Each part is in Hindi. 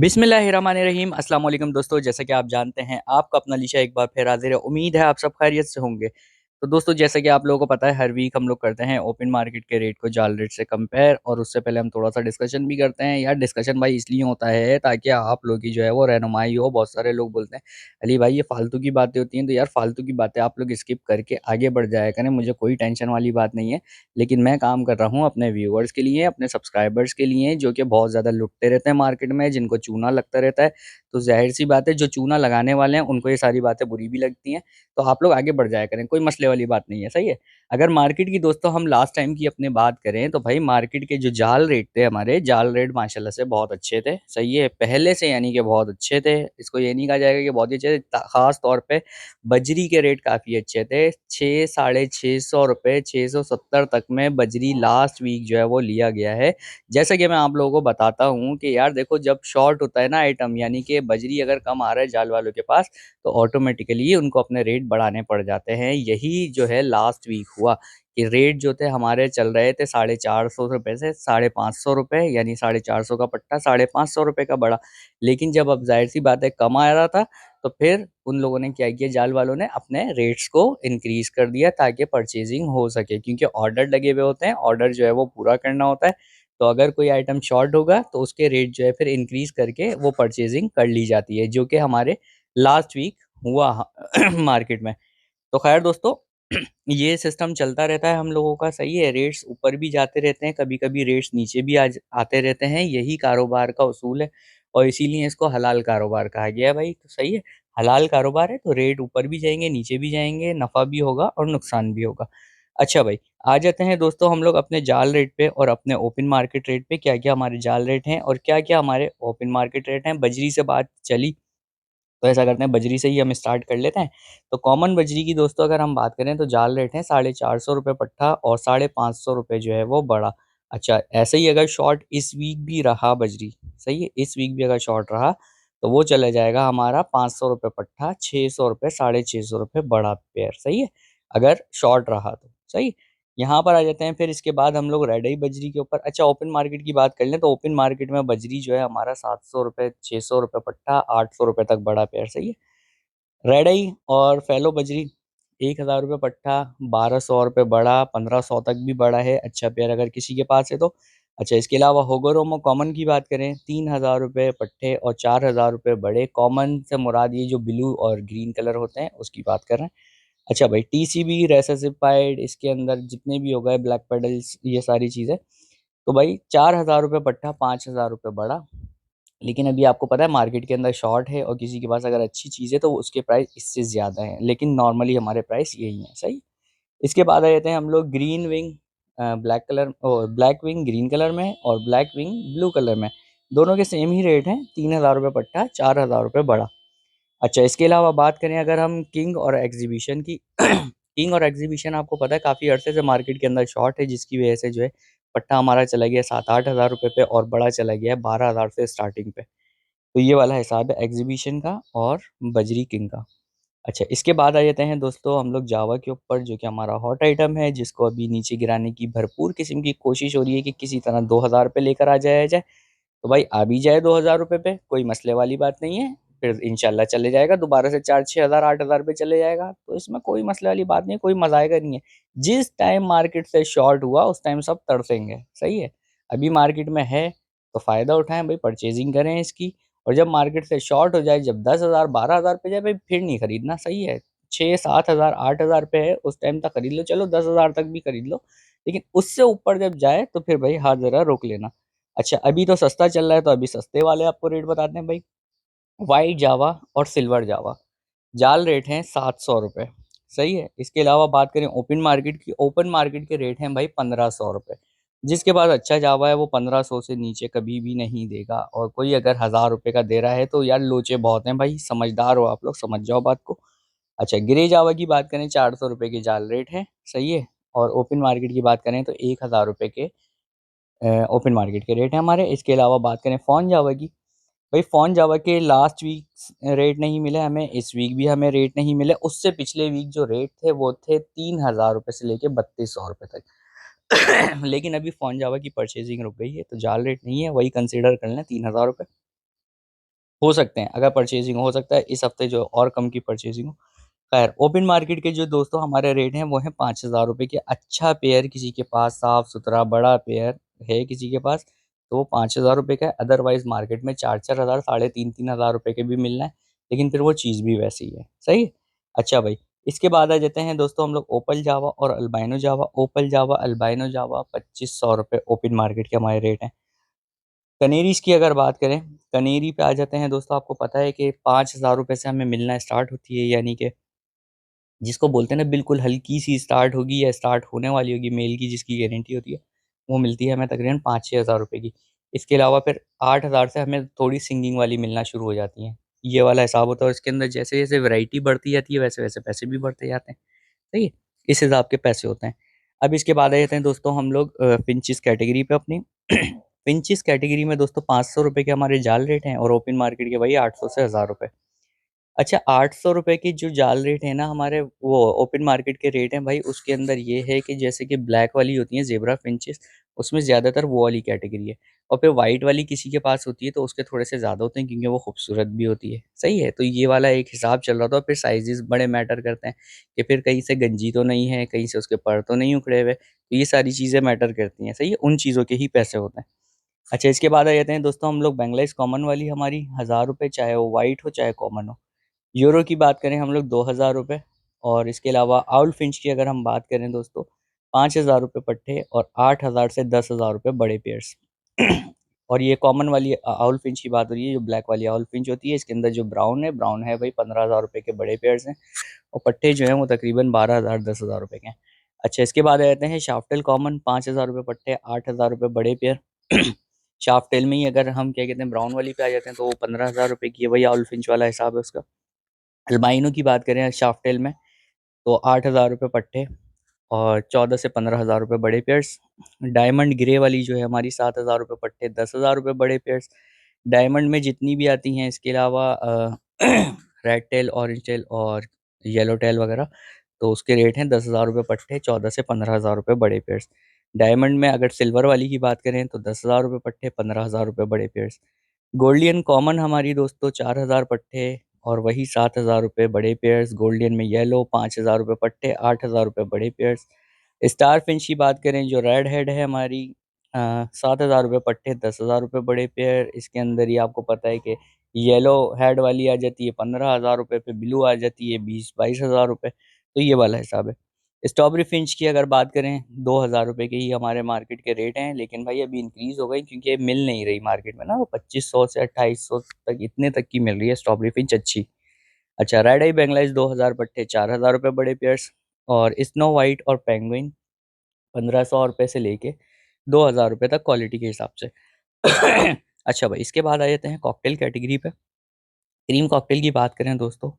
बिस्मिल्लाहिर्रहमानिर्रहीम अस्सलाम वालेकुम दोस्तों। जैसा कि आप जानते हैं आपका अपना लिशा एक बार फिर हाजिर है। उम्मीद है आप सब खैरियत से होंगे। तो दोस्तों जैसा कि आप लोगों को पता है हर वीक हम लोग करते हैं ओपन मार्केट के रेट को जाल रेट से कंपेयर, और उससे पहले हम थोड़ा सा डिस्कशन भी करते हैं। यार डिस्कशन भाई इसलिए होता है ताकि आप लोग की जो है वो रहनुमाई हो। बहुत सारे लोग बोलते हैं अली भाई ये फालतू की बातें होती हैं, तो यार फालतू की बातें आप लोग स्किप करके आगे बढ़ जाया करें, मुझे कोई टेंशन वाली बात नहीं है। लेकिन मैं काम कर रहा हूँ अपने व्यूअर्स के लिए, अपने सब्सक्राइबर्स के लिए, जो कि बहुत ज़्यादा लुटते रहते हैं मार्केट में, जिनको चूना लगता रहता है। तो ज़ाहिर सी बात है जो चूना लगाने वाले हैं उनको ये सारी बातें बुरी भी लगती हैं। तो आप लोग आगे बढ़ जाया करें, कोई मसले वाली बात नहीं है, सही है। अगर मार्केट की दोस्तों हम लास्ट टाइम की अपने बात करें तो भाई मार्केट के जो जाल रेट थे, हमारे जाल रेट माशाल्लाह से बहुत अच्छे थे, सही है, पहले से यानी कि बहुत अच्छे थे। इसको ये नहीं कहा जाएगा कि बहुत ही अच्छे थे। खास तौर पे बजरी के रेट काफ़ी अच्छे थे। 600-650 रुपये, 670 तक में बजरी लास्ट वीक जो है वो लिया गया है। जैसा कि मैं आप लोगों को बताता हूँ कि यार देखो जब शॉर्ट होता है ना आइटम, यानी कि बजरी अगर कम आ रहा है जाल वालों के पास, तो ऑटोमेटिकली उनको अपने रेट बढ़ाने पड़ जाते हैं। यही जो है लास्ट वीक हुआ कि रेट जो थे हमारे चल रहे थे 450 रुपये से 550 रुपये, यानी 450 का पट्टा 550 रुपये का बड़ा। लेकिन जब अब जाहिर सी बात है कम आ रहा था, तो फिर उन लोगों ने क्या किया, जाल वालों ने अपने रेट्स को इंक्रीज कर दिया ताकि परचेजिंग हो सके, क्योंकि ऑर्डर लगे हुए होते हैं, ऑर्डर जो है वो पूरा करना होता है। तो अगर कोई आइटम शॉर्ट होगा तो उसके रेट जो है फिर इंक्रीज करके वो परचेजिंग कर ली जाती है, जो कि हमारे लास्ट वीक हुआ मार्केट में। तो खैर दोस्तों ये सिस्टम चलता रहता है हम लोगों का, सही है। रेट्स ऊपर भी जाते रहते हैं, कभी कभी रेट्स नीचे भी आते रहते हैं, यही कारोबार का उसूल है। और इसीलिए इसको हलाल कारोबार कहा गया है भाई। तो सही है, हलाल कारोबार है तो रेट ऊपर भी जाएंगे नीचे भी जाएंगे, नफ़ा भी होगा और नुकसान भी होगा। अच्छा भाई, आ जाते हैं दोस्तों हम लोग अपने जाल रेट पे और अपने ओपन मार्केट रेट पे। क्या क्या हमारे जाल रेट हैं और क्या क्या हमारे ओपन मार्केट रेट हैं। बजरी से बात चली तो ऐसा करते हैं बजरी से ही हम स्टार्ट कर लेते हैं। तो कॉमन बजरी की दोस्तों अगर हम बात करें तो जाल रेट है 450 रुपये पट्टा और 550 रुपये जो है वो बड़ा। अच्छा, ऐसे ही अगर शॉर्ट इस वीक भी रहा बजरी, सही है, इस वीक भी अगर शॉर्ट रहा तो वो चला जाएगा हमारा 500 रुपये पट्टा, 600 रुपये, 650 रुपये बड़ा पेयर, सही है, अगर शॉर्ट रहा तो सही। यहाँ पर आ जाते हैं फिर इसके बाद हम लोग रेडई बजरी के ऊपर। अच्छा, ओपन मार्केट की बात कर लें तो ओपन मार्केट में बजरी जो है हमारा 700 रुपये, 600 रुपये पट्टा, 800 रुपये तक बड़ा पेयर, सही है। रेडई और फैलो बजरी 1000 रुपये पट्टा, 1200 रुपये बड़ा, 1500 तक भी बड़ा है, अच्छा पेयर अगर किसी के पास है तो। अच्छा, इसके अलावा होगरोमो कॉमन की बात करें 3000 रुपये पट्टे और 4000 रुपये बड़े। कॉमन से मुराद ये जो ब्लू और ग्रीन कलर होते हैं उसकी बात कर रहे हैं। अच्छा भाई, टीसीबी, रेसेसिपाइड, इसके अंदर जितने भी हो गए, ब्लैक पेडल्स, ये सारी चीज़ें, तो भाई 4000 रुपये पट्टा, 5000 रुपये बड़ा। लेकिन अभी आपको पता है मार्केट के अंदर शॉर्ट है और किसी के पास अगर अच्छी चीज़ है तो उसके प्राइस इससे ज़्यादा हैं, लेकिन नॉर्मली हमारे प्राइस यही हैं, सही। इसके बाद आ जाते हैं हम लोग green wing, black colour, black wing green colour में और ब्लैक विंग ब्लू कलर में। दोनों के सेम ही रेट हैं, 3000 रुपये पट्टा, 4000 रुपये बड़ा। अच्छा, इसके अलावा बात करें अगर हम किंग और एग्जीबिशन की किंग और एग्जीबिशन आपको पता है काफ़ी अरसे से मार्केट के अंदर शॉर्ट है, जिसकी वजह से जो है पट्टा हमारा चला गया 7-8 हज़ार रुपये पे और बड़ा चला गया है 12 हज़ार से स्टार्टिंग पे। तो ये वाला हिसाब है एग्जीबिशन का और बजरी किंग का। अच्छा, इसके बाद आ जाते हैं दोस्तों हम लोग जावा के ऊपर, जो कि हमारा हॉट आइटम है, जिसको अभी नीचे गिराने की भरपूर किस्म की कोशिश हो रही है कि किसी तरह 2000 पे लेकर आ जाया जाए। तो भाई आ भी जाए 2000 रुपये पे, कोई मसले वाली बात नहीं है। फिर इंशाल्लाह चले जाएगा दोबारा से 4-6 हज़ार, 8 हज़ार पे चले जाएगा, तो इसमें कोई मसले वाली बात नहीं है, कोई मजाएगा नहीं है। जिस टाइम मार्केट से शॉर्ट हुआ उस टाइम सब तरसेंगे, सही है। अभी मार्केट में है तो फायदा उठाएं भाई, परचेजिंग करें इसकी। और जब मार्केट से शॉर्ट हो जाए, जब 10 हज़ार 12 हज़ार पे जाए, भाई फिर नहीं खरीदना, सही है। 6-7 हज़ार 8 हज़ार पे है उस टाइम तक खरीद लो, चलो 10 हज़ार तक भी खरीद लो। लेकिन उससे ऊपर जब जाए तो फिर भाई हाथ जरा रोक लेना। अच्छा, अभी तो सस्ता चल रहा है तो अभी सस्ते वाले आपको रेट बताते हैं भाई। वाइट जावा और सिल्वर जावा, जाल रेट हैं 700 रुपये, सही है। इसके अलावा बात करें ओपन मार्केट की, ओपन मार्केट के रेट हैं भाई 1500 रुपये। जिसके पास अच्छा जावा है वो 1500 से नीचे कभी भी नहीं देगा, और कोई अगर 1000 रुपये का दे रहा है तो यार लोचे बहुत हैं भाई, समझदार हो आप लोग, समझ जाओ बात को। अच्छा, ग्रे जावा की बात करें 400 रुपये के जाल रेट है, सही है। और ओपन मार्केट की बात करें तो 1000 रुपये के ओपन मार्केट के रेट है हमारे। इसके अलावा बात करें फ़ॉन जावा की, भाई फ़ॉन जावा के लास्ट वीक रेट नहीं मिले हमें, इस वीक भी हमें रेट नहीं मिले। उससे पिछले वीक जो रेट थे वो थे 3000 रुपये से लेके 3200 रुपये तक। लेकिन अभी फ़ॉन जावा की परचेजिंग रुक गई है तो जाल रेट नहीं है, वही कंसिडर कर लें 3000 रुपये। हो सकते हैं, अगर परचेजिंग हो सकता है इस हफ्ते जो और कम की परचेजिंग हो। खैर ओपन मार्केट के जो दोस्तों हमारे रेट हैं वो हैं 5,000 रुपये के। अच्छा पेयर किसी के पास साफ सुथरा बड़ा पेयर है किसी के पास तो वो 5,000 रुपये का है। अदरवाइज मार्केट में 4-4 हज़ार 3,500 3,000 रुपये के भी मिलना है, लेकिन फिर वो चीज़ भी वैसी ही है। सही है। अच्छा भाई, इसके बाद आ जाते हैं दोस्तों हम लोग ओपल जावा और अल्बाइनो जावा। ओपल जावा अल्बाइनो जावा 2500 रुपये ओपन मार्केट के हमारे रेट हैं। कनेरीज की अगर बात करें, कनेरी पे आ जाते हैं दोस्तों। आपको पता है कि 5,000 रुपये से हमें मिलना स्टार्ट होती है, यानी कि जिसको बोलते हैं ना बिल्कुल हल्की सी स्टार्ट होगी या स्टार्ट होने वाली होगी मेल की, जिसकी गारंटी होती है, वो मिलती है हमें तकरीबन 5-6 हज़ार रुपये की। इसके अलावा फिर 8,000 से हमें थोड़ी सिंगिंग वाली मिलना शुरू हो जाती हैं। ये वाला हिसाब होता है और इसके अंदर जैसे जैसे वैरायटी बढ़ती जाती है वैसे वैसे पैसे भी बढ़ते जाते हैं। सही है। इस हिसाब के पैसे होते हैं। अब इसके बाद आ जाते हैं दोस्तों हम लोग फिंचिस कैटेगरी पे अपनी। फिंचिस कैटेगरी में दोस्तों 500 रुपये के हमारे जाल रेट हैं और ओपन मार्केट के भाई 800 से 1,000 रुपये। अच्छा, 800 रुपये की जो जाल रेट है ना हमारे, वो ओपन मार्केट के रेट हैं भाई। उसके अंदर ये है कि जैसे कि ब्लैक वाली होती हैं जेब्रा फिंचेस, उसमें ज़्यादातर वो वाली कैटेगरी है। और फिर वाइट वाली किसी के पास होती है तो उसके थोड़े से ज़्यादा होते हैं क्योंकि वो खूबसूरत भी होती है। सही है। तो ये वाला एक हिसाब चल रहा था। और फिर साइजेस बड़े मैटर करते हैं कि फिर कहीं से गंजी तो नहीं है, कहीं से उसके पर तो नहीं उखड़े हुए, तो ये सारी चीज़ें मैटर करती हैं। सही है। उन चीज़ों के ही पैसे होते हैं। अच्छा, इसके बाद आ जाते हैं दोस्तों हम लोग बैंगलाइज कॉमन वाली हमारी 1,000 रुपये, चाहे वो वाइट हो चाहे कॉमन हो। यूरो की बात करें हम लोग 2,000 रुपये। और इसके अलावा आउल फिंच की अगर हम बात करें दोस्तों, 5,000 रुपये पट्टे और 8,000 से 10,000 रुपये बड़े पेयर्स। और ये कॉमन वाली आउल फिंच की बात हो रही है, जो ब्लैक वाली आउल फिंच होती है। इसके अंदर जो ब्राउन है भाई 15,000 रुपये के बड़े पेयर्स हैं। और पट्टे जो हैं वो तकरीबन 12,000 10,000 रुपये के हैं। अच्छा, इसके बाद आ जाते हैं शाफ्टेल कॉमन, 5,000 रुपये पट्टे 8,000 रुपये बड़े पेयर। शाफ्टेल में ही अगर हम क्या कहते हैं ब्राउन वाली पे आ जाते हैं तो वो 15,000 रुपये की है, वही आउल फिंच वाला हिसाब है उसका। अल्बाइनो की बात करें शाफ्टेल में तो 8,000 रुपये पट्टे और 14 से 15,000 रुपये बड़े पेयर्स। डायमंड ग्रे वाली जो है हमारी 7,000 रुपये पट्टे 10,000 रुपये बड़े पेयर्स। डायमंड में जितनी भी आती हैं इसके अलावा रेड टेल ऑरेंज टेल और येलो टेल वगैरह, तो उसके रेट हैं 10,000 रुपये पट्टे 14 से 15,000 रुपये बड़े पेयर्स। डायमंड में अगर सिल्वर वाली की बात करें तो 10,000 रुपये पट्टे 15,000 रुपये बड़े पेयर्स। गोल्डियन कॉमन हमारी दोस्तों 4,000 पट्टे और वही 7,000 रुपये बड़े पेयर्स। गोल्डियन में येलो 5,000 रुपये पट्टे 8,000 रुपये बड़े पेयर्स। स्टार फिंच की बात करें जो रेड हेड है हमारी, 7,000 रुपये पट्टे 10,000 रुपये बड़े पेयर। इसके अंदर ही आपको पता है कि येलो हेड वाली आ जाती है 15,000 रुपये पे, ब्लू आ जाती है 20-22 हज़ार रुपये। तो ये वाला हिसाब है। स्ट्रॉबेरी फिंच की अगर बात करें 2,000 रुपये के ही हमारे मार्केट के रेट हैं, लेकिन भाई अभी इंक्रीज हो गई क्योंकि ये मिल नहीं रही मार्केट में ना, वो 2500 से 2800 तक इतने तक की मिल रही है स्ट्रॉबेरी फिंच अच्छी। अच्छा, रेड आई बेंगलाइज 2,000 पट्टे 4,000 रुपये बड़े पेयर्स। और स्नो वाइट और पेंगुइन 1,500 रुपये से लेके 2,000 रुपये तक क्वालिटी के हिसाब से। अच्छा भाई, इसके बाद आ जाते हैं कॉकटेल कैटेगरी पे। क्रीम कॉकटेल की बात करें दोस्तों,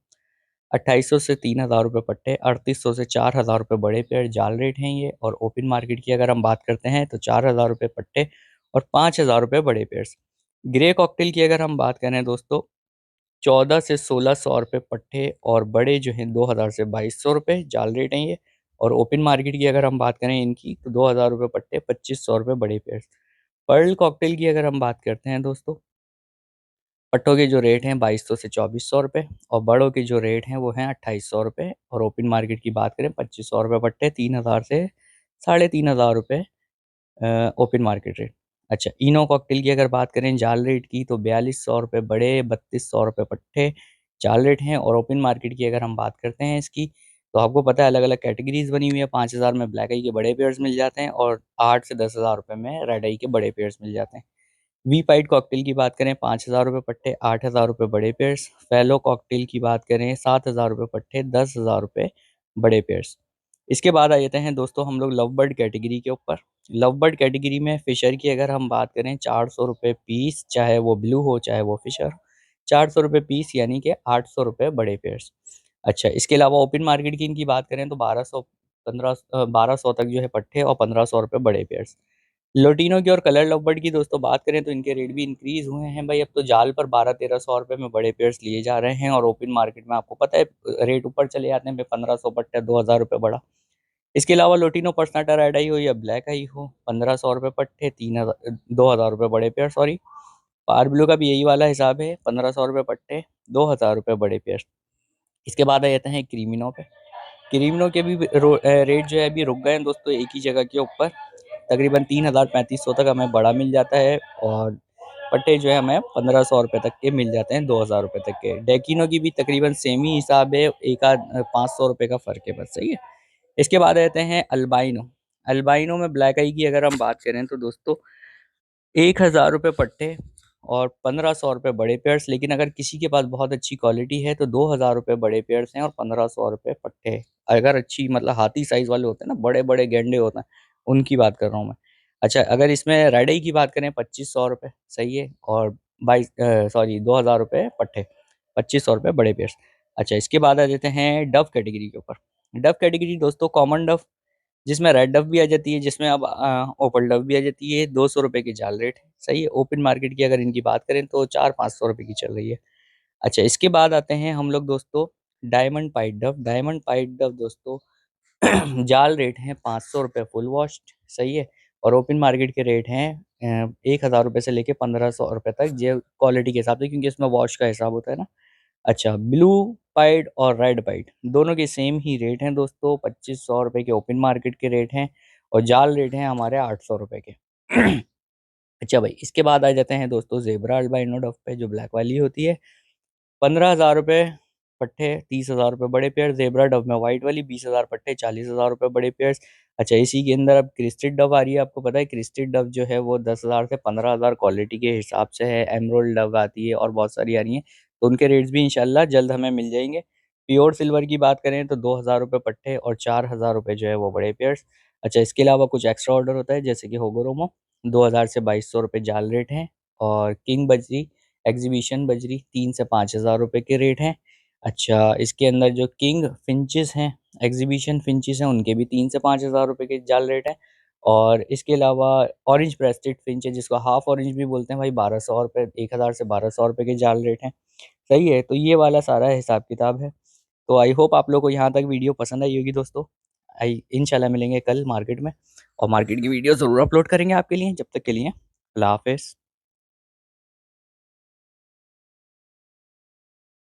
2,800 से 3,000 रुपये पट्टे 3,800 से 4,000 रुपये बड़े पेड़ जाल रेट हैं ये। और ओपन मार्केट की अगर हम बात करते हैं तो 4,000 रुपये पट्टे और 5,000 रुपये बड़े पेयर्स। ग्रे कॉकटेल की अगर हम बात करें दोस्तों, 14 से 1,600 रुपये पट्टे और बड़े जो हैं 2,000 से 2,200 रुपये जाल रेट हैं ये। और ओपन मार्केट की अगर हम बात करें इनकी तो 2,000 रुपये पट्टे 2,500 रुपये बड़े पेयर्स। पर्ल कॉकटेल की अगर हम बात करते हैं दोस्तों, पट्टों के जो रेट हैं 2,200 से 2,400 रुपये और बड़ों के जो रेट हैं वो हैं 2,800 रुपये। और ओपन मार्केट की बात करें 2,500 रुपये पट्टे 3,000 से 3,500 रुपये ओपन मार्केट रेट। अच्छा, इनो कॉकटेल की अगर बात करें जाल रेट की तो 4,200 रुपये बड़े 3,200 रुपये पट्टे जाल रेट हैं। और ओपन मार्केट की अगर हम बात करते हैं इसकी, तो आपको पता है अलग अलग कैटेगरीज बनी हुई है। 5,000 में ब्लैक आई के बड़े पेयर्स मिल जाते हैं और 8 से 10,000 रुपये में रेड आई के बड़े पेयर्स मिल जाते हैं। वी पाइट कॉकटेल की बात करें 5,000 रुपये पट्टे 8,000 रुपये बड़े पेयर्स। फैलो कॉकटेल की बात करें 7,000 रुपये पट्टे 10,000 रुपये बड़े पेयर्स। इसके बाद आ जाते हैं दोस्तों हम लोग लव बर्ड कैटेगरी के ऊपर। लव बर्ड कैटेगरी में फ़िशर की अगर हम बात करें 400 रुपये पीस, चाहे वो ब्लू हो चाहे वो फ़िशर, 400 रुपये पीस यानी कि 800 रुपये बड़े पेयर्स। अच्छा, इसके अलावा ओपन मार्केट की इनकी बात करें तो 1200 तक जो है पट्टे और 1,500 रुपये बड़े पेयर्स। लोटिनो की और कलर लव बर्ड की दोस्तों बात करें तो इनके रेट भी इंक्रीज हुए हैं भाई। अब तो जाल पर 1200-1300 रुपये में बड़े पेयर्स लिए जा रहे हैं और ओपन मार्केट में आपको पता है रेट ऊपर चले जाते हैं भाई। 1,500 पट्टे 2,000 रुपये बड़ा। इसके अलावा लोटिनो पर्सनाटा रेड आई हो या ब्लैक आई हो, 1,500 रुपये पट्टे 3,000 2,000 रुपये बड़े पेयर, सॉरी। पार ब्लू का भी यही वाला हिसाब है, 1500 रुपये पट्टे, 2000 रुपये बड़े पेयर। इसके बाद आ जाते हैं क्रीमिनो पे। क्रीमिनो के भी रेट जो है अभी रुक गए हैं दोस्तों एक ही जगह के ऊपर। तकरीबन 3000-3500 तक हमें बड़ा मिल जाता है, और पट्टे जो है हमें 1500 रुपये तक के मिल जाते हैं, 2000 रुपये तक के। डेकिनो की भी तकरीबन सेम ही हिसाब है, एक आध 500 रुपये का फ़र्क है बस, सही है। इसके बाद आते हैं अल्बाइनो। अल्बाइनो में ब्लैक आई की अगर हम बात करें तो दोस्तों 1000 रुपये पट्टे और 1500 रुपये बड़े पेयर्स। लेकिन अगर किसी के पास बहुत अच्छी क्वालिटी है तो 2000 रुपये बड़े पेयर्स हैं और 1500 रुपये पट्टे। अगर अच्छी मतलब हाथी साइज वाले होते हैं ना, बड़े बड़े गेंडे होते हैं, उनकी बात कर रहा हूँ मैं। अच्छा, अगर इसमें रेड आई की बात करें 2500 रुपये, सही है, और 2000 रुपये पट्टे, 2500 रुपये बड़े पेयर्स। अच्छा, इसके बाद आ जाते हैं डव कैटेगरी के ऊपर। डव कैटेगरी दोस्तों कॉमन डव, जिसमें रेड डव भी आ जाती है, जिसमें अब ओपल डव भी आ जाती है, 200 रुपये की जाल रेट है, सही है। ओपन मार्केट की अगर इनकी बात करें तो 400-500 रुपये की चल रही है। अच्छा, इसके बाद आते हैं हम लोग दोस्तों डायमंड पाइट डव। डायमंड पाइट डव दोस्तों जाल रेट है 500 रुपये फुल वॉश्ड, सही है, और ओपन मार्केट के रेट हैं 1000 रुपये से लेके 1500 रुपये तक, जो क्वालिटी के हिसाब से, क्योंकि इसमें वॉश का हिसाब होता है ना। अच्छा, ब्लू पाइड और रेड पाइड दोनों के सेम ही रेट हैं दोस्तों, 2500 रुपये के ओपन मार्केट के रेट हैं, और जाल रेट हैं हमारे 800 रुपये के। अच्छा भाई, इसके बाद आ जाते हैं दोस्तों जेबरा अल्बाइनो डव पे, जो ब्लैक वाली होती है। 15,000 रुपये पट्टे, 30,000 रुपये बड़े पेयर। जेबरा डव में वाइट वाली 20,000 पट्टे, 40,000 रुपये बड़े पेयर्स। अच्छा, इसी के अंदर अब क्रिस्टेड डव आ रही है। आपको पता है क्रिस्टेड डव जो है वो 10,000 से 15,000 क्वालिटी के हिसाब से है। एमरोल्ड डव आती है और बहुत सारी आ रही हैं, तो उनके रेट्स भी इंशाल्लाह जल्द हमें मिल जाएंगे। प्योर सिल्वर की बात करें तो 2,000 रुपये पट्टे और 4,000 रुपये जो है वो बड़े पेयर्स। अच्छा, इसके अलावा कुछ एक्स्ट्रा ऑर्डर होता है, जैसे कि होगोरोमो 2,000 से 2,200 रुपये जाल रेट हैं, और किंग बजरी एग्जीबिशन बजरी 3 से 5,000 रुपये के रेट हैं। अच्छा, इसके अंदर जो किंग फिंचेस हैं, एग्जीबिशन फिंचेस हैं, उनके भी 3 से 5,000 रुपये के जाल रेट हैं। और इसके अलावा ऑरेंज ब्रेस्टेड फिंच है, जिसको हाफ ऑरेंज भी बोलते हैं भाई, 1,200 रुपये, 1,000 से 1,200 रुपये के जाल रेट हैं, सही है। तो ये वाला सारा हिसाब किताब है। तो आई होप आप लोग को यहाँ तक वीडियो पसंद आई होगी दोस्तों। आई इंशाल्लाह मिलेंगे कल मार्केट में, और मार्केट की वीडियो ज़रूर अपलोड करेंगे आपके लिए। जब तक के लिए अल्लाह हाफ़िज़।